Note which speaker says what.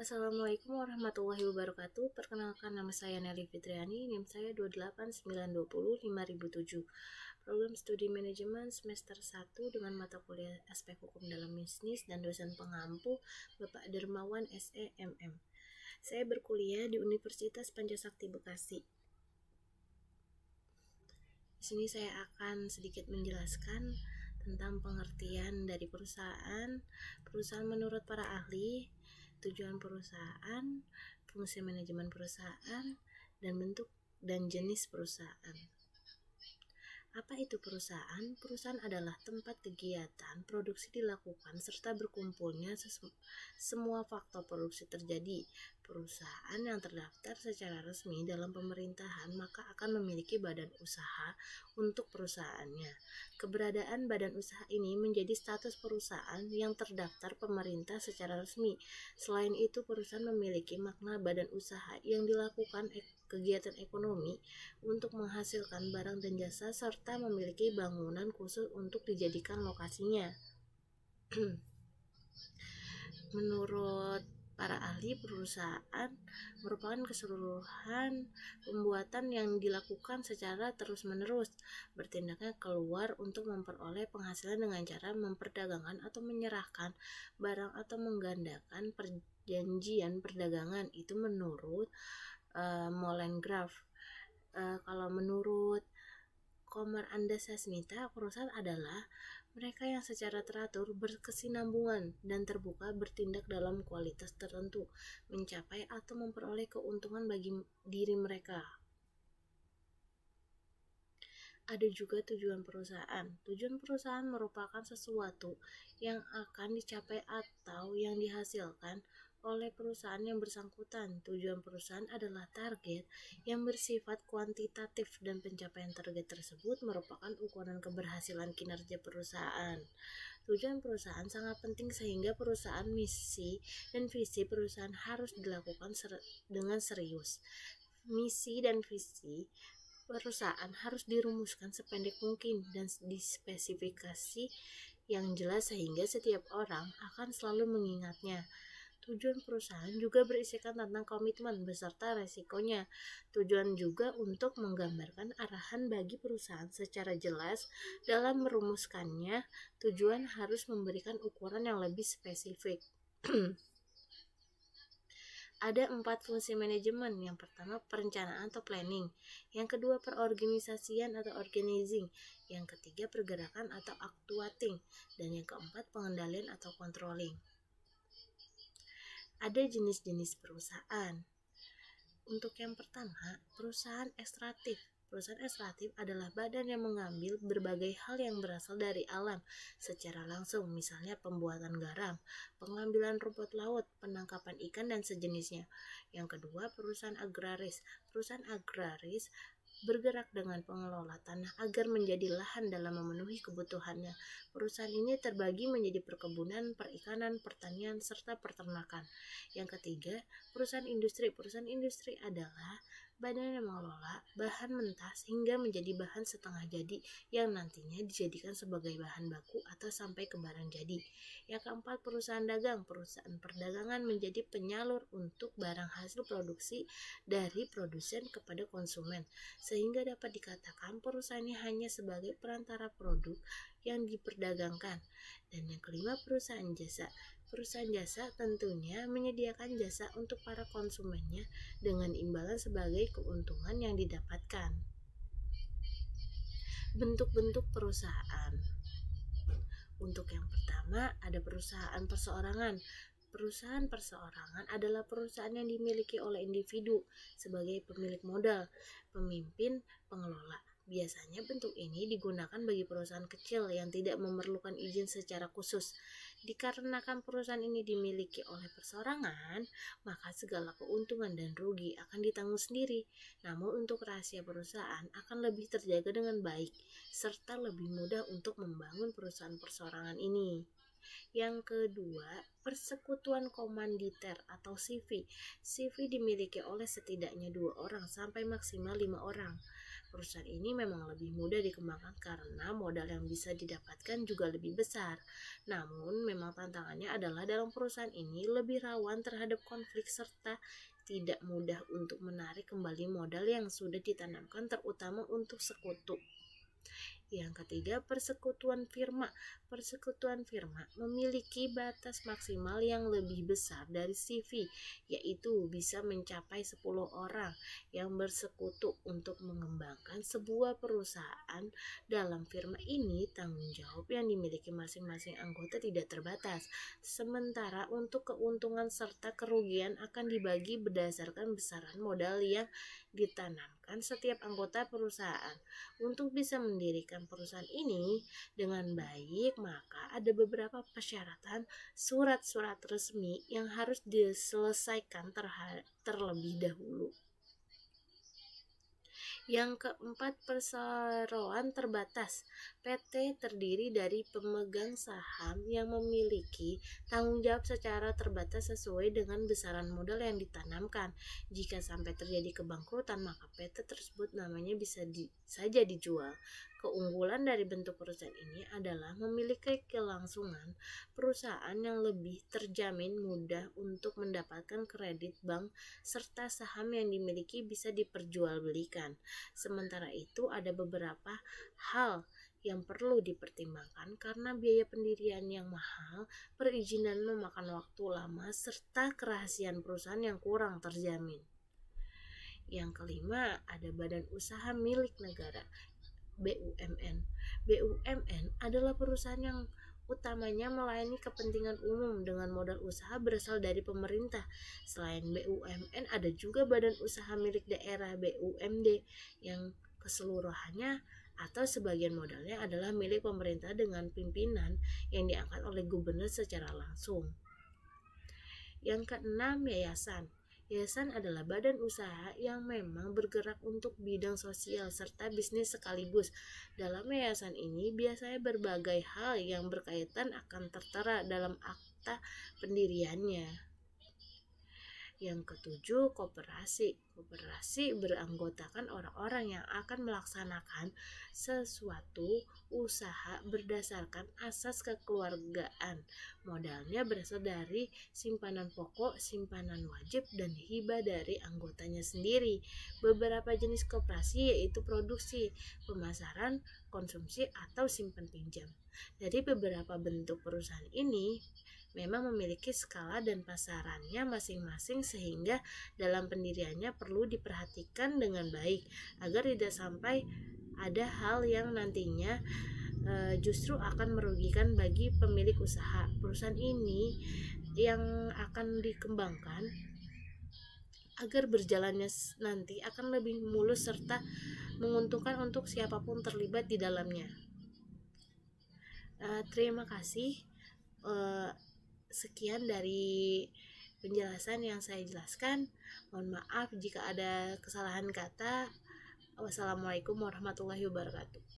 Speaker 1: Assalamualaikum warahmatullahi wabarakatuh. Perkenalkan, nama saya Nelly Fitriani, NIM saya 289205007. Program Studi Manajemen semester 1 dengan mata kuliah Aspek Hukum dalam Bisnis dan dosen pengampu Bapak Dermawan SEMM. Saya berkuliah di Universitas Pancasakti Bekasi. Di sini saya akan sedikit menjelaskan tentang pengertian dari perusahaan menurut para ahli, tujuan perusahaan, fungsi manajemen perusahaan, dan bentuk dan jenis perusahaan. Apa itu perusahaan? Perusahaan adalah tempat kegiatan produksi dilakukan serta berkumpulnya semua faktor produksi terjadi. Perusahaan yang terdaftar secara resmi dalam pemerintahan maka akan memiliki badan usaha untuk perusahaannya. Keberadaan badan usaha ini menjadi status perusahaan yang terdaftar pemerintah secara resmi. Selain itu, perusahaan memiliki makna badan usaha yang dilakukan kegiatan ekonomi untuk menghasilkan barang dan jasa serta memiliki bangunan khusus untuk dijadikan lokasinya. Menurut para ahli, perusahaan merupakan keseluruhan pembuatan yang dilakukan secara terus-menerus, bertindaknya keluar untuk memperoleh penghasilan dengan cara memperdagangkan atau menyerahkan barang atau menggandakan perjanjian perdagangan. Itu menurut Molengraf. Kalau menurut Komar Andasasmita, perusahaan adalah mereka yang secara teratur, berkesinambungan, dan terbuka bertindak dalam kualitas tertentu, mencapai atau memperoleh keuntungan bagi diri mereka. Ada juga tujuan perusahaan. Tujuan perusahaan merupakan sesuatu yang akan dicapai atau yang dihasilkan oleh perusahaan yang bersangkutan. Tujuan perusahaan adalah target yang bersifat kuantitatif dan pencapaian target tersebut merupakan ukuran keberhasilan kinerja perusahaan. Tujuan perusahaan sangat penting sehingga perusahaan misi dan visi perusahaan harus dilakukan dengan serius. Misi dan visi perusahaan harus dirumuskan sependek mungkin dan dispesifikasi yang jelas sehingga setiap orang akan selalu mengingatnya. Tujuan perusahaan juga berisikan tentang komitmen beserta resikonya. Tujuan juga untuk menggambarkan arahan bagi perusahaan secara jelas. Dalam merumuskannya, tujuan harus memberikan ukuran yang lebih spesifik. Ada 4 fungsi manajemen. Yang pertama, perencanaan atau planning. Yang kedua, perorganisasian atau organizing. Yang ketiga, pergerakan atau actuating. Dan yang keempat, pengendalian atau controlling. Ada jenis-jenis perusahaan. Untuk yang pertama, perusahaan ekstraktif. Perusahaan ekstraktif adalah badan yang mengambil berbagai hal yang berasal dari alam secara langsung, misalnya pembuatan garam, pengambilan rumput laut, penangkapan ikan, dan sejenisnya. Yang kedua, perusahaan agraris. Perusahaan agraris bergerak dengan pengelola tanah agar menjadi lahan dalam memenuhi kebutuhannya. Perusahaan ini terbagi menjadi perkebunan, perikanan, pertanian, serta peternakan. Yang ketiga, perusahaan industri. Perusahaan industri adalah badan yang mengelola bahan mentah sehingga menjadi bahan setengah jadi yang nantinya dijadikan sebagai bahan baku atau sampai ke barang jadi. Yang keempat, perusahaan dagang. Perusahaan perdagangan menjadi penyalur untuk barang hasil produksi dari produsen kepada konsumen, sehingga dapat dikatakan perusahaan ini hanya sebagai perantara produk yang diperdagangkan. Dan yang kelima, perusahaan jasa. Perusahaan jasa tentunya menyediakan jasa untuk para konsumennya dengan imbalan sebagai keuntungan yang didapatkan. Bentuk-bentuk perusahaan. Untuk yang pertama, ada perusahaan perseorangan. Perusahaan perseorangan adalah perusahaan yang dimiliki oleh individu sebagai pemilik modal, pemimpin, pengelola. Biasanya bentuk ini digunakan bagi perusahaan kecil yang tidak memerlukan izin secara khusus. Dikarenakan perusahaan ini dimiliki oleh perseorangan, maka segala keuntungan dan rugi akan ditanggung sendiri. Namun untuk rahasia perusahaan akan lebih terjaga dengan baik, serta lebih mudah untuk membangun perusahaan perseorangan ini. Yang kedua, persekutuan komanditer atau CV. CV dimiliki oleh setidaknya 2 orang sampai maksimal 5 orang. Perusahaan ini memang lebih mudah dikembangkan karena modal yang bisa didapatkan juga lebih besar. Namun, memang tantangannya adalah dalam perusahaan ini lebih rawan terhadap konflik serta tidak mudah untuk menarik kembali modal yang sudah ditanamkan terutama untuk sekutu. Yang ketiga, persekutuan firma. Persekutuan firma memiliki batas maksimal yang lebih besar dari CV, yaitu bisa mencapai 10 orang yang bersekutu untuk mengembangkan sebuah perusahaan. Dalam firma ini, tanggung jawab yang dimiliki masing-masing anggota tidak terbatas. Sementara untuk keuntungan serta kerugian akan dibagi berdasarkan besaran modal yang ditanamkan setiap anggota perusahaan. Untuk bisa mendirikan perusahaan ini dengan baik, maka ada beberapa persyaratan surat-surat resmi yang harus diselesaikan terlebih dahulu. Yang keempat, perseroan terbatas. PT terdiri dari pemegang saham yang memiliki tanggung jawab secara terbatas sesuai dengan besaran modal yang ditanamkan. Jika sampai terjadi kebangkrutan, maka PT tersebut namanya bisa saja dijual. Keunggulan dari bentuk perusahaan ini adalah memiliki kelangsungan perusahaan yang lebih terjamin, mudah untuk mendapatkan kredit bank, serta saham yang dimiliki bisa diperjualbelikan. Sementara itu, ada beberapa hal yang perlu dipertimbangkan karena biaya pendirian yang mahal, perizinan memakan waktu lama, serta kerahasiaan perusahaan yang kurang terjamin. Yang kelima, ada badan usaha milik negara, BUMN. BUMN adalah perusahaan yang utamanya melayani kepentingan umum dengan modal usaha berasal dari pemerintah. Selain BUMN, ada juga badan usaha milik daerah BUMD yang keseluruhannya atau sebagian modalnya adalah milik pemerintah dengan pimpinan yang diangkat oleh gubernur secara langsung. Yang keenam, yayasan. Yayasan adalah badan usaha yang memang bergerak untuk bidang sosial serta bisnis sekaligus. Dalam yayasan ini biasanya berbagai hal yang berkaitan akan tertera dalam akta pendiriannya. Yang ketujuh, koperasi. Koperasi beranggotakan orang-orang yang akan melaksanakan sesuatu usaha berdasarkan asas kekeluargaan. Modalnya berasal dari simpanan pokok, simpanan wajib, dan hibah dari anggotanya sendiri. Beberapa jenis koperasi yaitu produksi, pemasaran, konsumsi, atau simpan pinjam. Dari beberapa bentuk perusahaan ini memang memiliki skala dan pasarannya masing-masing sehingga dalam pendiriannya perlu diperhatikan dengan baik agar tidak sampai ada hal yang nantinya justru akan merugikan bagi pemilik usaha. Perusahaan ini yang akan dikembangkan agar berjalannya nanti akan lebih mulus serta menguntungkan untuk siapapun terlibat di dalamnya. Terima kasih. Sekian dari penjelasan yang saya jelaskan. Mohon maaf jika ada kesalahan kata. Wassalamualaikum warahmatullahi wabarakatuh.